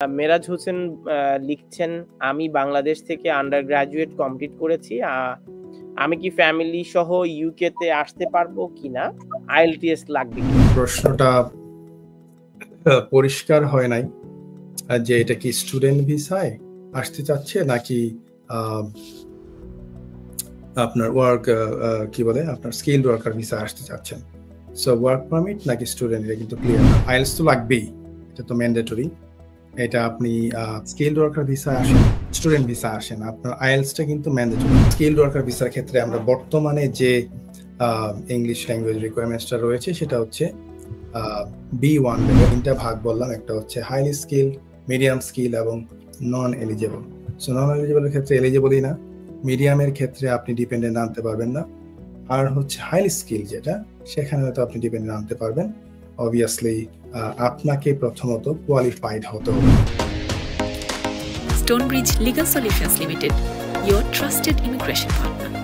মেরাজ হোসেন লিখছেন, আমি বাংলাদেশ থেকে আন্ডার গ্রাজুয়েট কমপ্লিট করেছি। আমি কি ফ্যামিলি সহ ইউকে তে আসতে পারবো কিনা? আইএলটিএস লাগবে কি? প্রশ্নটা পরিষ্কার হয় নাই যে এটা কি স্টুডেন্ট ভিসায় আসতে চাচ্ছে নাকি আপনার ওয়ার্ক কি বলে আপনার স্কিলড ওয়ার্কার ভিসা আসতে চাচ্ছেন। সো ওয়ার্ক পারমিট নাকি স্টুডেন্ট এটা কিন্তু ক্লিয়ার না। আইএলটিএস তো লাগবেই, এটা তো ম্যান্ডেটরি। এটা আপনি স্কিলড ওয়ার্কার ভিসা আসেন, স্টুডেন্ট ভিসা আসেন, আপনার আইএলটিএসটা কিন্তু ম্যান্ডেটরি। স্কিলড ওয়ার্কার ভিসার ক্ষেত্রে আমরা বর্তমানে যে ইংলিশ ল্যাঙ্গুয়েজ রিকোয়ারমেন্টসটা রয়েছে সেটা হচ্ছে B1 লেভেল। তিনটা ভাগ বললাম, একটা হচ্ছে হাইলি স্কিল, মিডিয়াম স্কিল এবং নন এলিজেবল। সো নন এলিজেবলের ক্ষেত্রে এলিজেবলই না, মিডিয়ামের ক্ষেত্রে আপনি ডিপেন্ডেন্ট আনতে পারবেন না, আর হচ্ছে হাইলি স্কিল যেটা সেখানে হয়তো আপনি ডিপেন্ডেন্ট আনতে পারবেন। অবভিয়াসলি আপনাকে প্রথমত কোয়ালিফাইড হতে হবে। Stonebridge Legal Solutions Limited, your trusted immigration partner.